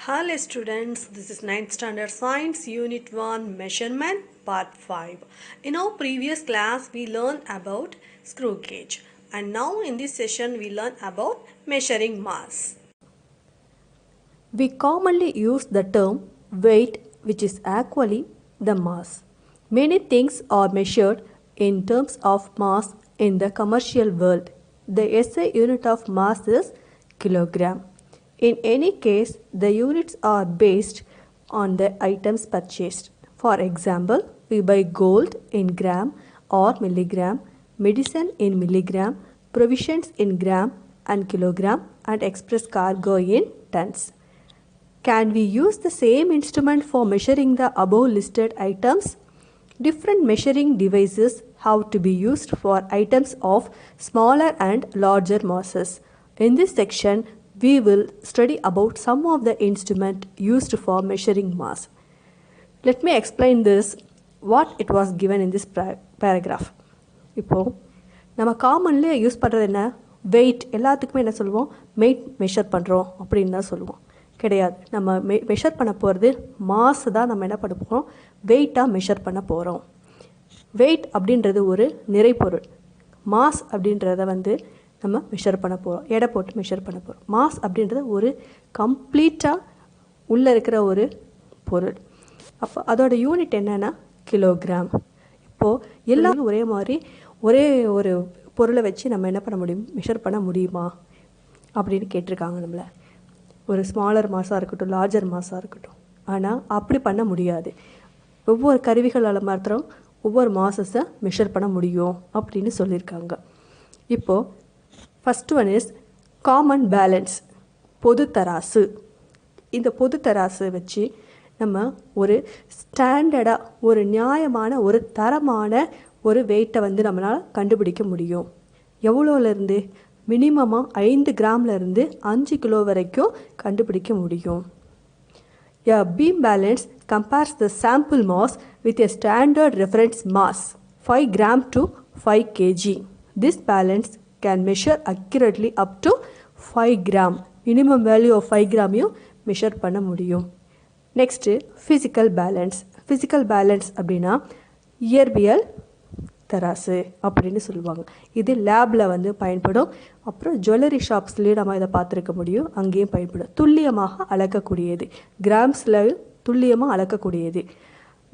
Hello students, this is 9th standard science unit 1 measurement part 5. In our previous class we learned about screw gauge and now in this session we learn about measuring mass. We commonly use the term weight, which is actually the mass. Many things are measured in terms of mass in the commercial world. The SI unit of mass is kilogram. In any case, the units are based on the items purchased. For example, we buy gold in gram or milligram, medicine in milligram, provisions in gram and kilogram, and express cargo in tons. Can we use the same instrument for measuring the above listed items? Different measuring devices have to be used for items of smaller and larger masses. In this section, we will study about some of the instruments used for measuring mass. Let me explain this, what it was given in this paragraph. இப்போ நம்ம commonly use பண்ணுறது என்ன, wait. எல்லாத்துக்குமே என்ன சொல்லுவோம், wait measure பண்ணுறோம் அப்படின்னு தான் சொல்லுவோம். கிடையாது, நம்ம மெஷர் பண்ண போகிறது மாஸ் தான். நம்ம என்ன பண்ண போகிறோம், வெயிட்டாக மெஷர் பண்ண போகிறோம். வெயிட் அப்படின்றது ஒரு நிறைப்பொருள். மாஸ் அப்படின்றத நம்ம மெஷர் பண்ண போகிறோம், எடை போட்டு மெஷர் பண்ண போகிறோம். மாஸ் அப்படின்றது ஒரு கம்ப்ளீட்டாக உள்ளே இருக்கிற ஒரு பொருள். அப்போ அதோட யூனிட் என்னென்னா கிலோகிராம். இப்போது எல்லாம் ஒரே மாதிரி ஒரே ஒரு பொருளை வச்சு நம்ம என்ன பண்ண முடியும், மெஷர் பண்ண முடியுமா அப்படின்னு கேட்டிருக்காங்க நம்மளை. ஒரு ஸ்மாலர் மாஸாக இருக்கட்டும், லார்ஜர் மாஸாக இருக்கட்டும். ஆனால் அப்படி பண்ண முடியாது. ஒவ்வொரு கருவிகளால் மாத்திரம் ஒவ்வொரு மாஸஸை மெஷர் பண்ண முடியும் அப்படின்னு சொல்லியிருக்காங்க. இப்போது first one is common balance, பொது தராசு. இந்த பொது தராசு வச்சு நம்ம ஒரு ஸ்டாண்டர்டாக ஒரு நியாயமான ஒரு தரமான ஒரு வெயிட்டை நம்மளால் கண்டுபிடிக்க முடியும். எவ்வளோலேருந்து, மினிமமாக 5 கிராம்லேருந்து 5 கிலோ வரைக்கும் கண்டுபிடிக்க முடியும். A beam balance compares the sample mass with a standard reference mass 5 gram to 5 kg. This balance can measure accurately up to 5 gram. Minimum value of 5 gram measure பண்ண முடியும். Next, physical balance. Physical balance அப்படின்னா இயற்பியல் தராசு அப்படின்னு சொல்லுவாங்க. இது லேபில் பயன்படும். அப்புறம் ஜுவல்லரி ஷாப்ஸ்லேயும் நம்ம இதை பார்த்துருக்க முடியும், அங்கேயும் பயன்படும். துல்லியமாக அளக்கக்கூடியது, கிராம்ஸில் துல்லியமாக அளக்கக்கூடியது.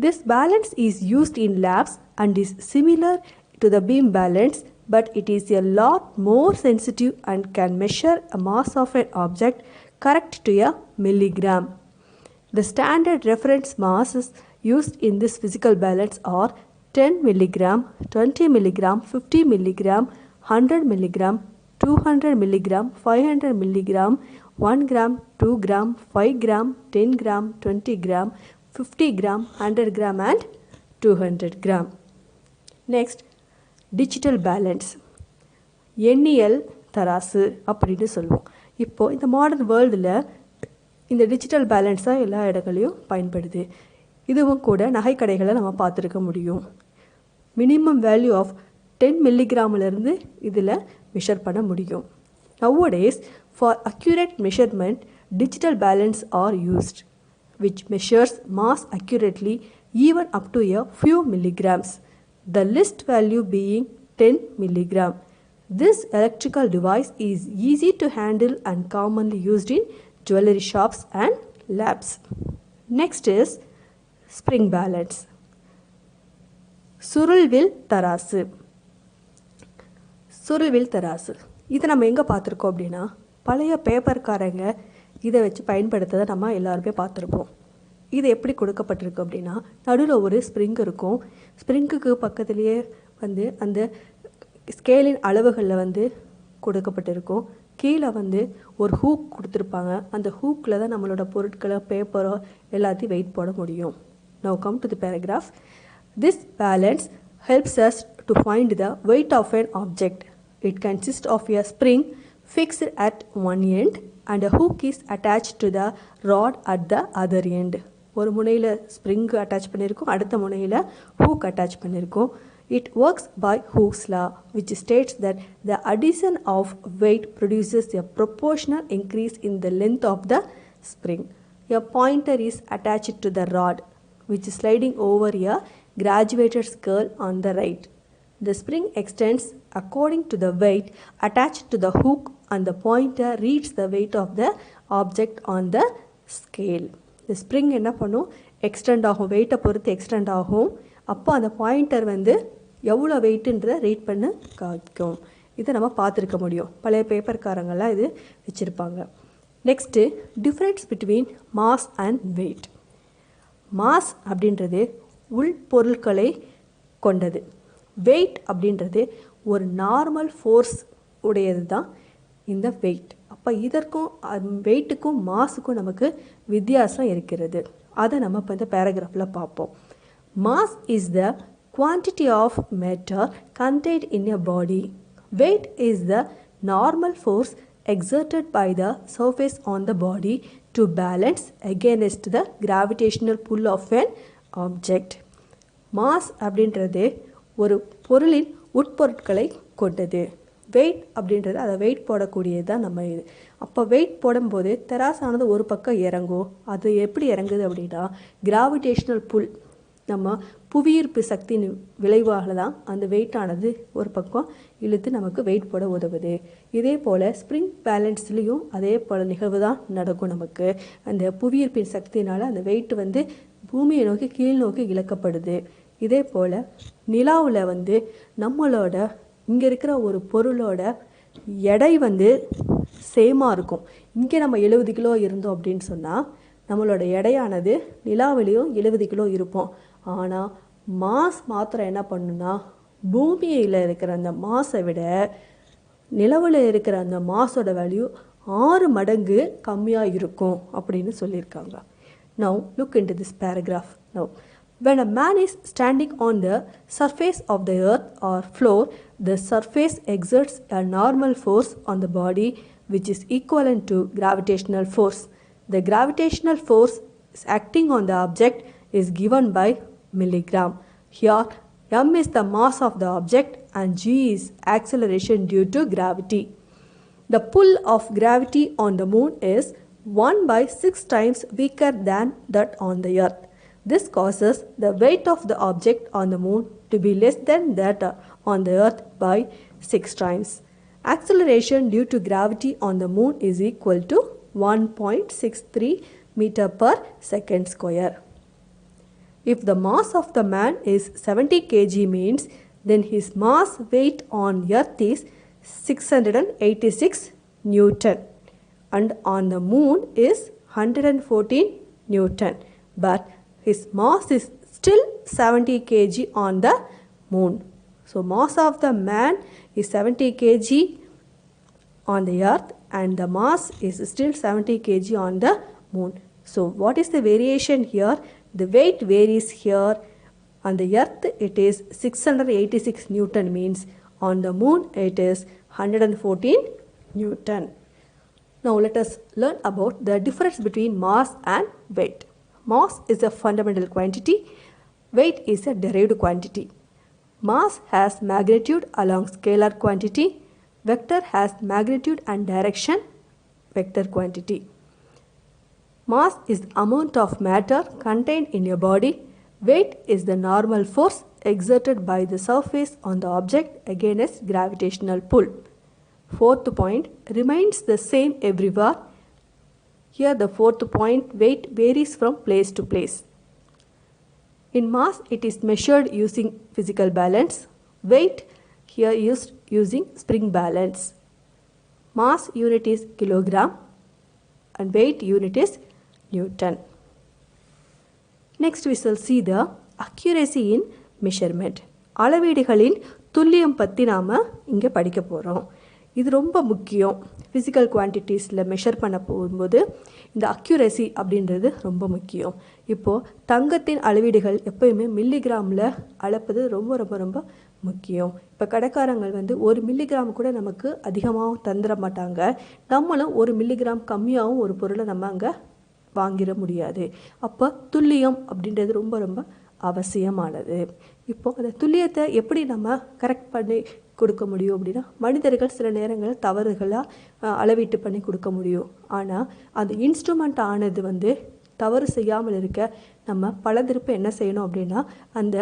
This balance is used in labs and is similar to the beam balance, but it is a lot more sensitive and can measure a mass of an object correct to a milligram. The standard reference masses used in this physical balance are 10 milligram, 20 milligram, 50 milligram, 100 milligram, 200 milligram, 500 milligram, 1 gram, 2 gram, 5 gram, 10 gram, 20 gram, 50 gram, 100 gram and 200 gram. Next, digital balance, எண்ணியல் தராசு அப்படின்னு சொல்லுவோம். இப்போது இந்த modern வேர்ல்டில் இந்த digital பேலன்ஸாக எல்லா இடங்களையும் பயன்படுது. இதுவும் கூட நகைக்கடைகளை நம்ம பார்த்துருக்க முடியும். மினிமம் வேல்யூ ஆஃப் 10 மில்லிகிராமிலேருந்து இதில் மெஷர் பண்ண முடியும். Nowadays, for accurate measurement, digital balance are used, which measures mass accurately even up to a few milligrams. The list value being 10 milligram. This electrical device is easy to handle and commonly used in jewelry shops and labs. Next is spring balance. சுருள்வில் தராசு. சுருள்வில் தராசு இதை நம்ம எங்கே பார்த்துருக்கோம் அப்படின்னா, பழைய பேப்பர்காரங்க இதை வச்சு பயன்படுத்ததை நம்ம எல்லாருமே பார்த்துருப்போம். இது எப்படி கொடுக்கப்பட்டிருக்கு அப்படின்னா, நடுவில் ஒரு ஸ்ப்ரிங் இருக்கும். ஸ்ப்ரிங்குக்கு பக்கத்துலேயே அந்த ஸ்கேலின் அளவுகளில் கொடுக்கப்பட்டிருக்கும். கீழே ஒரு ஹூக் கொடுத்துருப்பாங்க. அந்த ஹூக்கில் தான் நம்மளோட பொருட்களை, பேப்பரோ எல்லாத்தையும் வெயிட் போட முடியும். Now come to the paragraph. This balance helps us to find the weight of an object. It consists of a spring fixed at one end and a hook is attached to the rod at the other end. ஒரு முனையில் spring attach பண்ணியிருக்கோம், அடுத்த முனையில் hook attach பண்ணியிருக்கோம். It works by Hooke's law, which states that the addition of weight produces a proportional increase in the length of the spring. A pointer is attached to the rod, which is sliding over a graduated scale on the right. The spring extends according to the weight attached to the hook and the pointer reads the weight of the object on the scale. The spring என்ன பண்ணும், extend ஆகும், வெயிட்டை பொறுத்து extend ஆகும். அப்போ அந்த pointer வந்து எவ்வளோ வெயிட்டுன்றதை ரீட் பண்ண காமிக்கும். இதை நம்ம பார்த்துருக்க முடியும், பழைய பேப்பர்காரங்கள்லாம் இது வச்சுருப்பாங்க. Next difference between mass and weight. Mass அப்படின்றது உள் பொருட்களை கொண்டது. வெயிட் அப்படின்றது ஒரு நார்மல் ஃபோர்ஸ் உடையது தான் இந்த வெயிட். அப்போ இதற்கும் வெயிட்டுக்கும் மாஸுக்கும் நமக்கு வித்தியாசம் இருக்கிறது. அதை நம்ம இப்போ இந்த பேராகிராஃபில் பார்ப்போம். Mass is the quantity of matter contained in a body. Weight is the normal force exerted by the surface on the body to balance against the gravitational pull of an object. Mass அப்படின்றது ஒரு பொருளின் உட்பொருட்களை கொண்டது. Wait அப்படின்றது அதை wait போடக்கூடியது தான் நம்ம இது. அப்போ வெயிட் போடும்போது தெராசானது ஒரு பக்கம் இறங்கும். அது எப்படி இறங்குது அப்படின்னா கிராவிடேஷ்னல் புல், நம்ம புவியீர்ப்பு சக்தியின் விளைவாக தான் அந்த வெயிட்டானது ஒரு பக்கம் இழுத்து நமக்கு வெயிட் போட உதவுது. இதே போல் ஸ்ப்ரிங் பேலன்ஸ்லேயும் அதே போல் நிகழ்வு தான் நடக்கும். நமக்கு அந்த புவியீர்ப்பின் சக்தினால் அந்த வெயிட் வந்து பூமியை நோக்கி கீழ் நோக்கி இழக்கப்படுது. இதே போல் நிலாவில் வந்து நம்மளோட இங்கே இருக்கிற ஒரு பொருளோட எடை வந்து சேமாக இருக்கும். இங்கே நம்ம 70 கிலோ இருந்தோம் அப்படின்னு சொன்னால் நம்மளோட எடையானது நிலாவிலையும் 70 கிலோ இருப்போம். ஆனால் மாஸ் மாத்திரம் என்ன பண்ணுன்னா பூமியில் இருக்கிற அந்த மாஸை விட நிலவில் இருக்கிற அந்த மாஸோட வேல்யூ 6 மடங்கு கம்மியாக இருக்கும் அப்படின்னு சொல்லியிருக்காங்க. Now look into this paragraph. Now when a man is standing on the surface of the earth or floor, the surface exerts a normal force on the body which is equivalent to gravitational force. The gravitational force acting on the object is given by milligram. Here m is the mass of the object and g is acceleration due to gravity. The pull of gravity on the moon is 1/6 times weaker than that on the earth. This causes the weight of the object on the moon to be less than that on the earth by 6 times. Acceleration due to gravity on the moon is equal to 1.63 meter per second square. If the mass of the man is 70 kg means then his mass weight on earth is 686 Newton and on the moon is 114 Newton, but his mass is still 70 kg on the moon. So mass of the man is 70 kg on the earth and the mass is still 70 kg on the moon. So what is the variation here? The weight varies here. On the earth it is 686 Newton means on the moon it is 114 Newton. Now let us learn about the difference between mass and weight. Mass is a fundamental quantity. Weight is a derived quantity. Mass has magnitude along scalar quantity. Vector has magnitude and direction vector quantity. Mass is the amount of matter contained in a body. Weight is the normal force exerted by the surface on the object against gravitational pull. Fourth point remains the same everywhere. Here the fourth point, weight varies from place to place. In mass it is measured using physical balance. Weight here used using spring balance. Mass unit is kilogram and weight unit is Newton. Next we shall see the accuracy in measurement. அளவீடுகளின் துல்லியம் பற்றி நாம் இங்கே படிக்க போகிறோம். இது ரொம்ப முக்கியம். ஃபிசிக்கல் குவான்டிட்டிஸில் மெஷர் பண்ண போகும்போது இந்த அக்யூரசி அப்படின்றது ரொம்ப முக்கியம். இப்போது தங்கத்தின் அளவீடுகள் எப்போயுமே மில்லிகிராமில் அளப்பது ரொம்ப ரொம்ப ரொம்ப முக்கியம். இப்போ கடைக்காரங்கள் வந்து 1 மில்லிகிராம் கூட நமக்கு அதிகமாகவும் தந்துட மாட்டாங்க. நம்மளும் 1 மில்லிகிராம் கம்மியாகவும் ஒரு பொருளை நம்ம அங்கே வாங்கிட முடியாது. அப்போ துல்லியம் அப்படின்றது ரொம்ப ரொம்ப அவசியமானது. இப்போது அந்த துல்லியத்தை எப்படி நம்ம கரெக்ட் பண்ணி கொடுக்க முடியும் அப்படின்னா மனிதர்கள் சில நேரங்களில் தவறுகளாக அளவீட்டு பண்ணி கொடுக்க முடியும். ஆனால் அந்த இன்ஸ்ட்ருமெண்ட் ஆனது வந்து தவறு செய்யாமல் இருக்க நம்ம பல திருப்பு என்ன செய்யணும் அப்படின்னா அந்த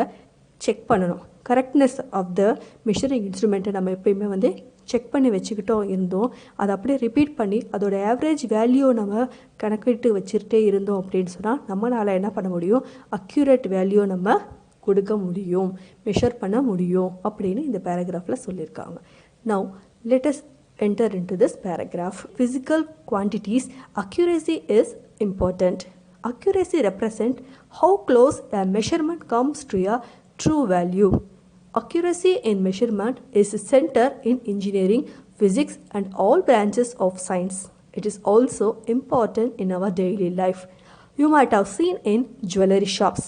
செக் பண்ணணும். கரெக்ட்னஸ் ஆஃப் த மெஷரிங் இன்ஸ்ட்ருமெண்ட்டை நம்ம எப்பயுமே செக் பண்ணி வச்சுக்கிட்டோம் இருந்தோம். அதை அப்படியே ரிப்பீட் பண்ணி அதோட ஆவரேஜ் வேல்யூ நம்ம கணக்கிட்டு வச்சுக்கிட்டே இருந்தோம் அப்படின்னு சொன்னால் நம்மளால் என்ன பண்ண முடியும், அக்யூரேட் வேல்யூ நம்ம கொடுக்க முடியும், மெஷர் பண்ண முடியும் அப்படின்னு இந்த பேராகிராஃபில் சொல்லியிருக்காங்க. Now let us enter into this paragraph. Physical quantities accuracy is important. Accuracy represents how close a measurement comes to a true value. Accuracy in measurement is a center in engineering, physics and all branches of science. It is also important in our daily life. You might have seen in jewelry shops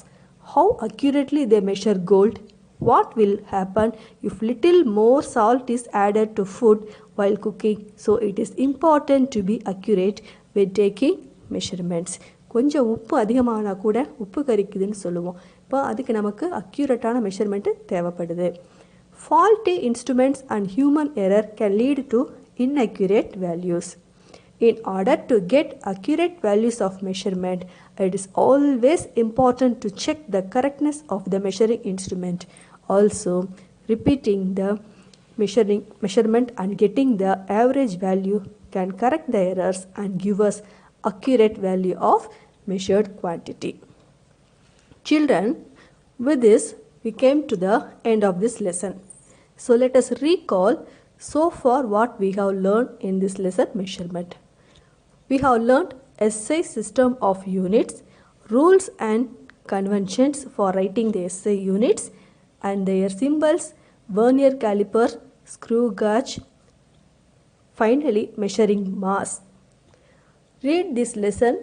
how accurately they measure gold. What will happen if little more salt is added to food while cooking? So it is important to be accurate when taking measurements. கொஞ்சம் உப்பு அதிகமானா கூட உப்பு கரிக்குதுன்னு சொல்லுவோம். இப்போ அதுக்கு நமக்கு அக்யூரேட்டான measurement தேவைப்படுது. Faulty instruments and human error can lead to inaccurate values. In order to get accurate values of measurement, it is always important to check the correctness of the measuring instrument. Also, repeating the measurement and getting the average value can correct the errors and give us accurate value of measured quantity. Children, with this we came to the end of this lesson. So let us recall so far what we have learned in this lesson measurement. We have learned SI system of units, rules and conventions for writing the SI units and their symbols, vernier caliper, screw gauge, finally measuring mass. Read this lesson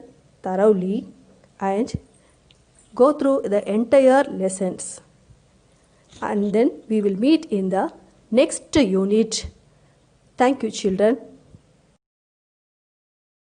thoroughly and go through the entire lessons, and then we will meet in the next unit. Thank you, children.